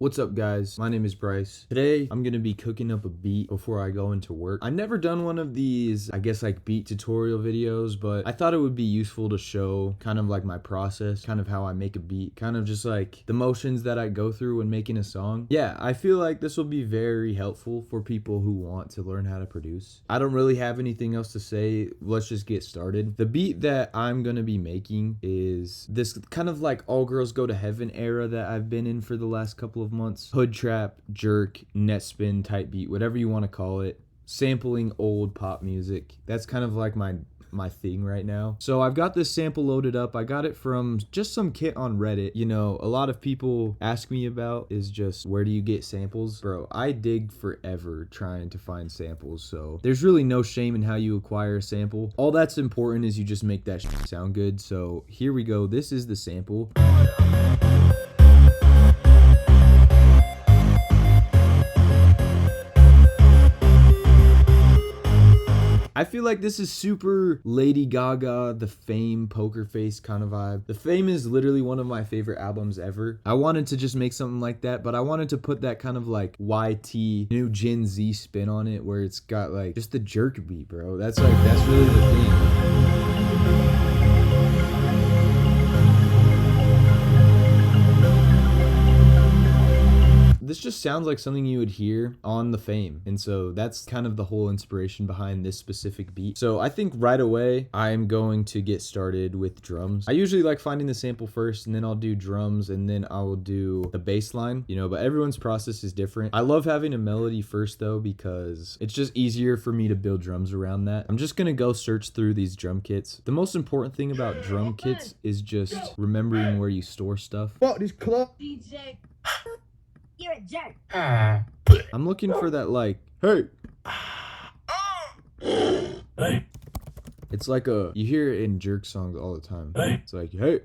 What's up guys, my name is Bryce. Today I'm gonna be cooking up a beat before I go into work. I've never done one of these, I guess like beat tutorial videos, but I thought it would be useful to show kind of like my process, kind of how I make a beat, kind of just like the motions that I go through when making a song. Yeah, I feel like this will be very helpful for people who want to learn how to produce. I don't really have anything else to say, let's just get started. The beat that I'm gonna be making is this kind of like all girls go to heaven era that I've been in for the last couple of months. Hood trap, jerk, net spin type beat, whatever you want to call it. Sampling old pop music. That's kind of like my thing right now. So I've got this sample loaded up. I got it from just some kit on Reddit. You know, a lot of people ask me about is just where do you get samples? Bro, I dig forever trying to find samples. So there's really no shame in how you acquire a sample. All that's important is you just make that shit sound good. So here we go. This is the sample. I feel like this is super Lady Gaga, The Fame, Poker Face kind of vibe. The Fame is literally one of my favorite albums ever. I wanted to just make something like that, but I wanted to put that kind of like YT, new Gen Z spin on it where it's got like just the jerk beat, bro. That's really the thing. This just sounds like something you would hear on The Fame. And so that's kind of the whole inspiration behind this specific beat. So I think right away, I'm going to get started with drums. I usually like finding the sample first and then I'll do drums and then I will do the bass line, you know, but everyone's process is different. I love having a melody first though, because it's just easier for me to build drums around that. I'm just gonna go search through these drum kits. The most important thing about drum kits is just remembering where you store stuff. Fuck this club. DJ. You're a jerk. I'm looking for that like, hey. Hey. It's like you hear it in jerk songs all the time. Hey. It's like, hey.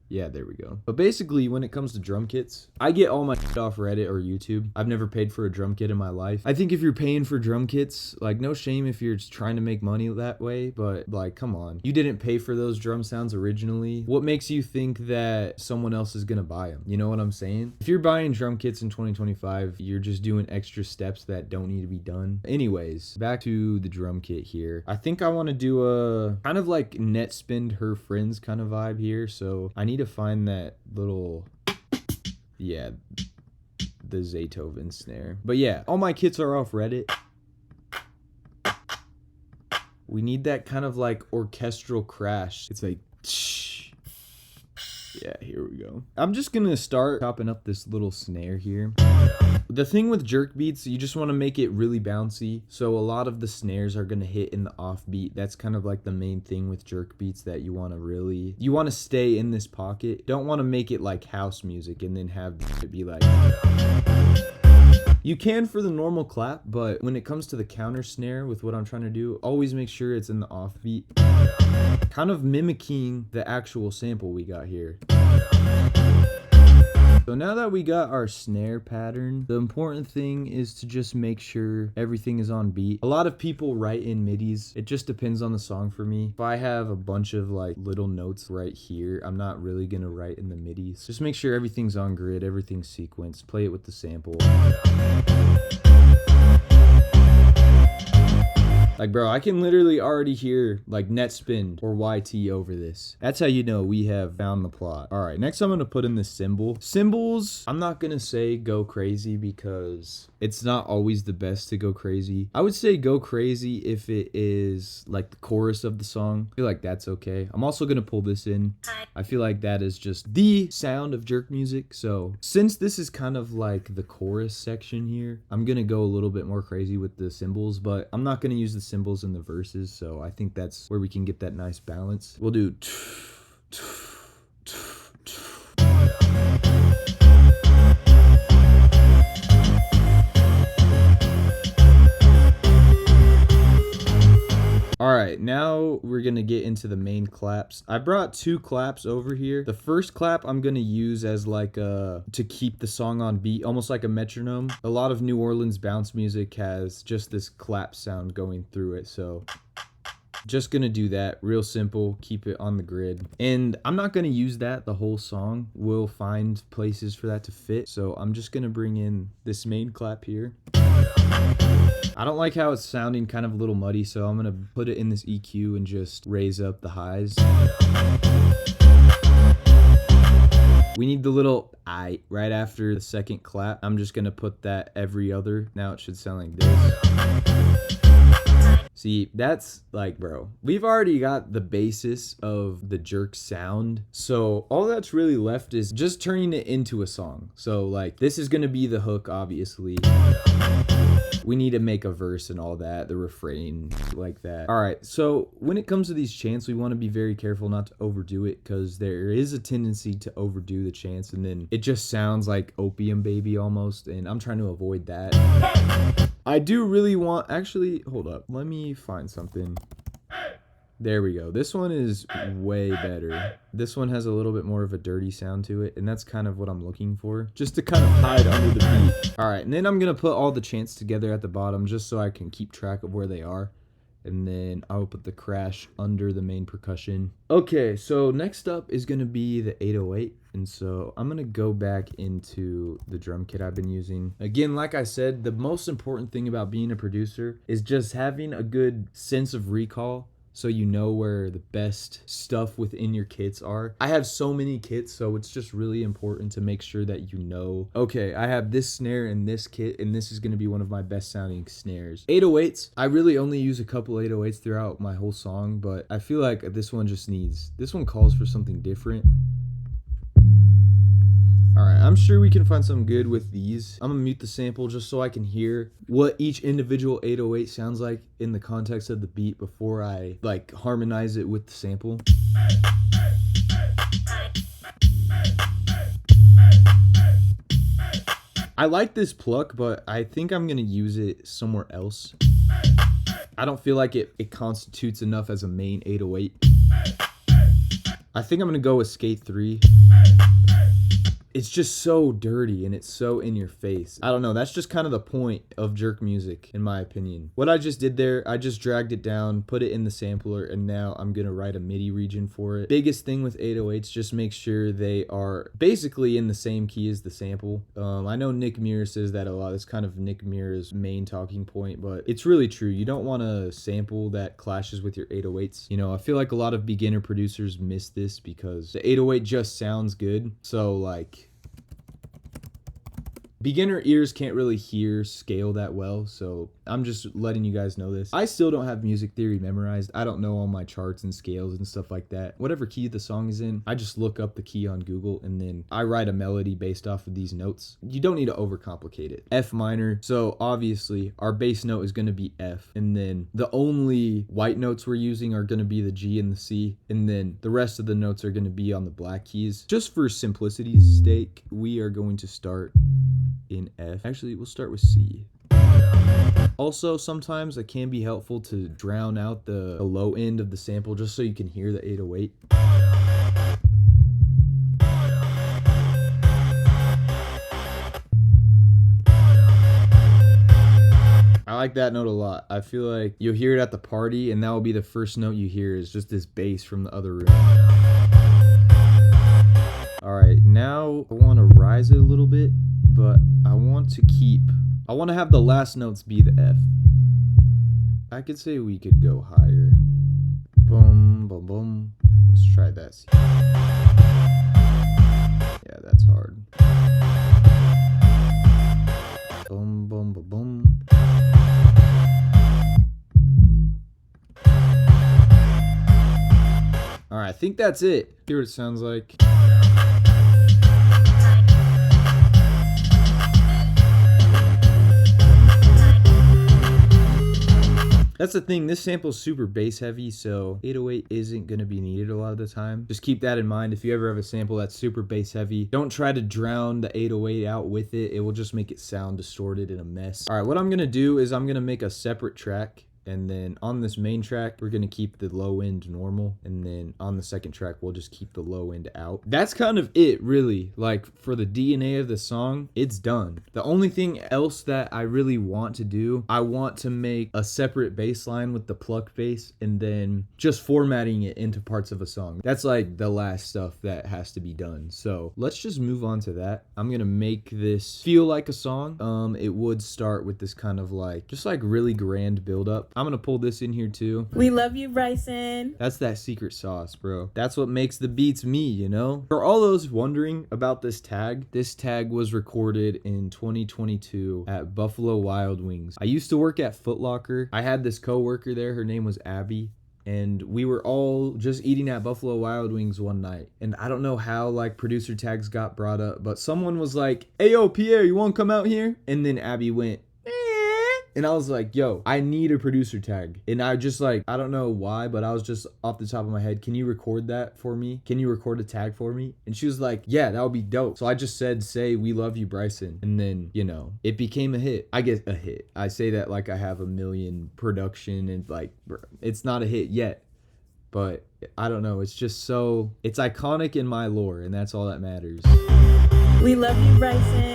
Yeah, there we go. But basically, when it comes to drum kits, I get all my shit off Reddit or YouTube. I've never paid for a drum kit in my life. I think if you're paying for drum kits, like no shame if you're just trying to make money that way, but like, come on. You didn't pay for those drum sounds originally. What makes you think that someone else is gonna buy them? You know what I'm saying? If you're buying drum kits in 2025, you're just doing extra steps that don't need to be done. Anyways, back to the drum kit here. I think I want to do a kind of like net spin her friends kind of vibe here. So I need to find that little, yeah, the Zaytoven snare. But yeah, all my kits are off Reddit. We need that kind of like orchestral crash. It's like, yeah, here we go. I'm just gonna start chopping up this little snare here. The thing with jerk beats, you just want to make it really bouncy. So a lot of the snares are going to hit in the offbeat. That's kind of like the main thing with jerk beats that you want to stay in this pocket. Don't want to make it like house music and then have it be like... You can for the normal clap, but when it comes to the counter snare with what I'm trying to do, always make sure it's in the offbeat. Kind of mimicking the actual sample we got here. So now that we got our snare pattern, the important thing is to just make sure everything is on beat. A lot of people write in midis. It just depends on the song for me. If I have a bunch of like little notes right here, I'm not really gonna write in the midis. Just make sure everything's on grid, everything's sequenced, play it with the sample. Like, bro, I can literally already hear like net spin or YT over this. That's how you know we have found the plot. All right, next I'm gonna put in the cymbal. Cymbals, I'm not gonna say go crazy because it's not always the best to go crazy. I would say go crazy if it is like the chorus of the song. I feel like that's okay. I'm also gonna pull this in. I feel like that is just the sound of jerk music. So since this is kind of like the chorus section here, I'm gonna go a little bit more crazy with the cymbals, but I'm not gonna use the cymbals in the verses. So I think that's where we can get that nice balance. We'll do... All right, now we're gonna get into the main claps. I brought two claps over here. The first clap I'm gonna use as like to keep the song on beat, almost like a metronome. A lot of New Orleans bounce music has just this clap sound going through it, so Just gonna do that, real simple, keep it on the grid. And I'm not gonna use that the whole song. We'll find places for that to fit. So I'm just gonna bring in this main clap here. I don't like how it's sounding kind of a little muddy, so I'm gonna put it in this EQ and just raise up the highs. We need the little I right after the second clap. I'm just gonna put that every other. Now it should sound like this. See, that's like, bro, we've already got the basis of the jerk sound. So all that's really left is just turning it into a song. So like, this is gonna be the hook, obviously. We need to make a verse and all that, the refrain, like that. All right, so when it comes to these chants, we want to be very careful not to overdo it, because there is a tendency to overdo the chants and then it just sounds like Opium Baby almost, and I'm trying to avoid that. I do really want, actually, hold up, let me find something. There we go. This one is way better. This one has a little bit more of a dirty sound to it, and that's kind of what I'm looking for, just to kind of hide under the beat. All right, and then I'm gonna put all the chants together at the bottom just so I can keep track of where they are. And then I'll put the crash under the main percussion. Okay, so next up is gonna be the 808. And so I'm gonna go back into the drum kit I've been using. Again, like I said, the most important thing about being a producer is just having a good sense of recall, so you know where the best stuff within your kits are. I have so many kits, so it's just really important to make sure that you know, okay, I have this snare in this kit, and this is gonna be one of my best sounding snares. 808s, I really only use a couple 808s throughout my whole song, but I feel like this one calls for something different. All right, I'm sure we can find something good with these. I'm gonna mute the sample just so I can hear what each individual 808 sounds like in the context of the beat before I like harmonize it with the sample. I like this pluck, but I think I'm gonna use it somewhere else. I don't feel like it constitutes enough as a main 808. I think I'm gonna go with skate 3. It's just so dirty and it's so in your face. I don't know, that's just kind of the point of jerk music, in my opinion. What I just did there, I just dragged it down, put it in the sampler, and now I'm gonna write a MIDI region for it. Biggest thing with 808s, just make sure they are basically in the same key as the sample. I know Nick Muir says that a lot. It's kind of Nick Muir's main talking point, but it's really true. You don't want a sample that clashes with your 808s. You know, I feel like a lot of beginner producers miss this because the 808 just sounds good. So like, beginner ears can't really hear scale that well, so I'm just letting you guys know this. I still don't have music theory memorized. I don't know all my charts and scales and stuff like that. Whatever key the song is in, I just look up the key on Google and then I write a melody based off of these notes. You don't need to overcomplicate it. F minor, so obviously our bass note is going to be F, and then the only white notes we're using are going to be the G and the C, and then the rest of the notes are going to be on the black keys. Just for simplicity's sake, we are going to start in F. Actually, we'll start with C. Also, sometimes it can be helpful to drown out the low end of the sample just so you can hear the 808. I like that note a lot. I feel like you'll hear it at the party, and that will be the first note you hear is just this bass from the other room. All right, now I want to rise it a little bit, but I want to have the last notes be the F. I could say we could go higher. Boom, boom, boom. Let's try that. Yeah, that's hard. Boom, boom, boom, boom. All right, I think that's it. Hear what it sounds like. That's the thing, this sample's super bass heavy, so 808 isn't gonna be needed a lot of the time. Just keep that in mind. If you ever have a sample that's super bass heavy, don't try to drown the 808 out with it. It will just make it sound distorted and a mess. All right, what I'm gonna do is I'm gonna make a separate track And then on this main track, we're gonna keep the low end normal. And then on the second track, we'll just keep the low end out. That's kind of it, really. Like for the DNA of the song, it's done. The only thing else that I really want to do, I want to make a separate bass line with the pluck bass and then just formatting it into parts of a song. That's like the last stuff that has to be done. So let's just move on to that. I'm gonna make this feel like a song. It would start with this kind of like, just like really grand build up. I'm gonna pull this in here too. We love you, Bryson. That's that secret sauce, bro. That's what makes the beats me, you know? For all those wondering about this tag was recorded in 2022 at Buffalo Wild Wings. I used to work at Foot Locker. I had this coworker there. Her name was Abby. And we were all just eating at Buffalo Wild Wings one night. And I don't know how like producer tags got brought up, but someone was like, "Hey, yo, Pierre, you wanna come out here?" And then Abby went, and I was like, yo, I need a producer tag. And I just like, I don't know why, but I was just off the top of my head, can you record that for me? Can you record a tag for me? And she was like, yeah, that would be dope. So I just said, say, "We love you, Bryson." And then, you know, it became a hit. I guess a hit. I say that like I have a million production and like, it's not a hit yet. But I don't know. It's just so, it's iconic in my lore, and that's all that matters. We love you, Bryson.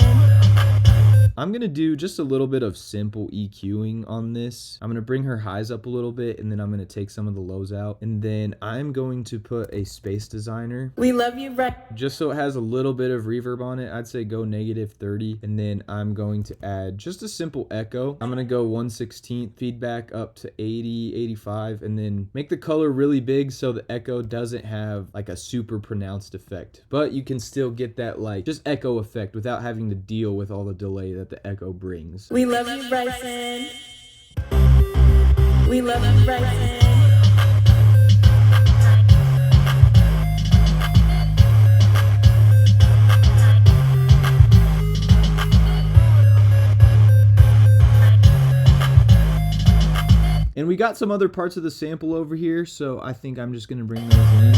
I'm gonna do just a little bit of simple EQing on this. I'm gonna bring her highs up a little bit, and then I'm gonna take some of the lows out. And then I'm going to put a space designer. We love you, Bryson. Just so it has a little bit of reverb on it. I'd say go -30. And then I'm going to add just a simple echo. I'm gonna go 1/16 feedback up to 80, 85, and then make the color really big so the echo doesn't have like a super pronounced effect. But you can still get that like just echo effect without having to deal with all the delay that the echo brings. We love you, Bryson. We love you, Bryson. And we got some other parts of the sample over here, so I think I'm just gonna bring those in.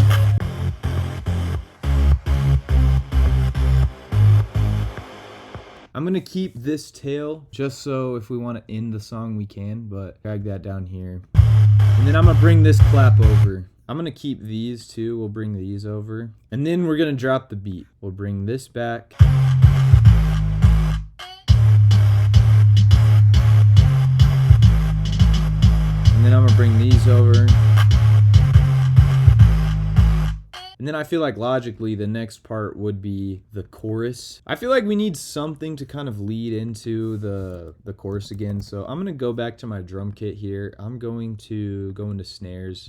I'm gonna keep this tail just so if we want to end the song we can, but drag that down here. And then I'm gonna bring this clap over. I'm gonna keep these too. We'll bring these over. And then we're gonna drop the beat. We'll bring this back. And then I'm gonna bring these over. And then I feel like logically the next part would be the chorus. I feel like we need something to kind of lead into the chorus again. So I'm gonna go back to my drum kit here. I'm going to go into snares.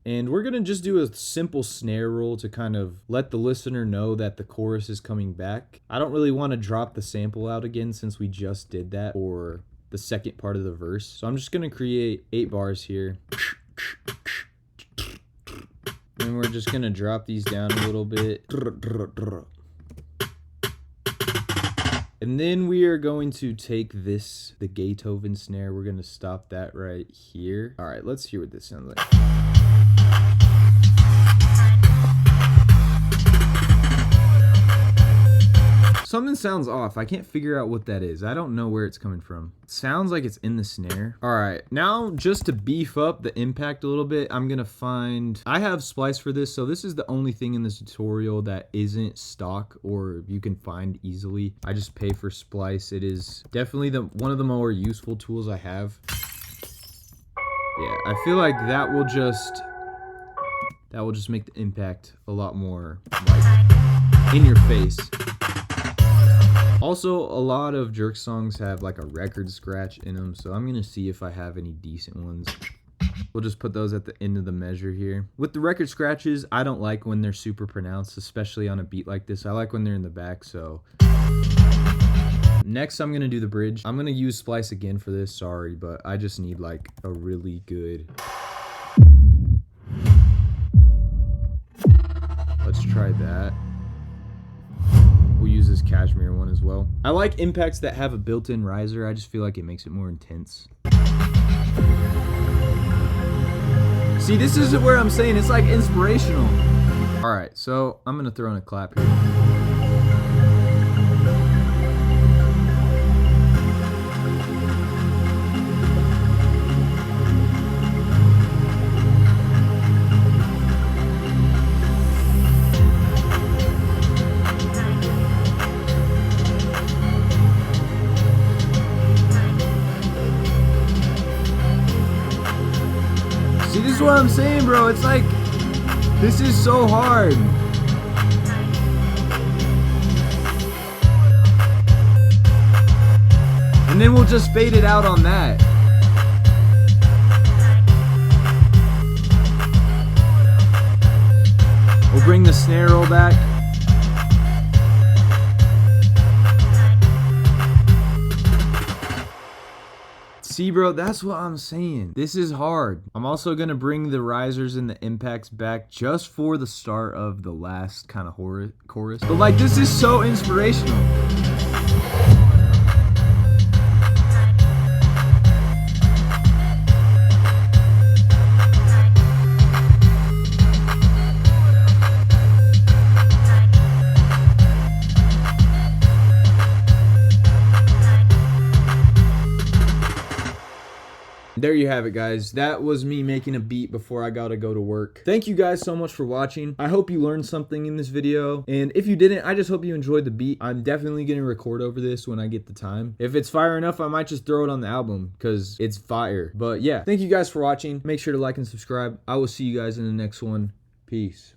And we're gonna just do a simple snare roll to kind of let the listener know that the chorus is coming back. I don't really wanna drop the sample out again since we just did that for the second part of the verse. So I'm just gonna create 8 bars here. And we're just gonna drop these down a little bit. And then we are going to take this, the Beethoven snare, we're gonna stop that right here. All right, let's hear what this sounds like. Something sounds off. I can't figure out what that is. I don't know where it's coming from. It sounds like it's in the snare. All right, now just to beef up the impact a little bit, I'm gonna find, I have splice for this, so this is the only thing in this tutorial that isn't stock or you can find easily. I just pay for splice. It is definitely one of the more useful tools I have. Yeah, I feel like that will just make the impact a lot more like in your face. Also, a lot of Jerk songs have like a record scratch in them, so I'm gonna see if I have any decent ones. We'll just put those at the end of the measure here. With the record scratches, I don't like when they're super pronounced, especially on a beat like this. I like when they're in the back, so. Next, I'm gonna do the bridge. I'm gonna use splice again for this, sorry, but I just need like a really good. Let's try that. We'll use this cashmere one as well. I like impacts that have a built-in riser. I just feel like it makes it more intense. See, this is where I'm saying it's like inspirational. All right, so I'm gonna throw in a clap here. That's what I'm saying, bro. It's like, this is so hard. And then we'll just fade it out on that. We'll bring the snare roll back. See, bro, that's what I'm saying. This is hard. I'm also gonna bring the risers and the impacts back just for the start of the last kind of chorus. But like, this is so inspirational. There you have it, guys. That was me making a beat before I gotta go to work. Thank you guys so much for watching. I hope you learned something in this video. And if you didn't, I just hope you enjoyed the beat. I'm definitely gonna record over this when I get the time. If it's fire enough, I might just throw it on the album because it's fire. But yeah, thank you guys for watching. Make sure to like and subscribe. I will see you guys in the next one. Peace.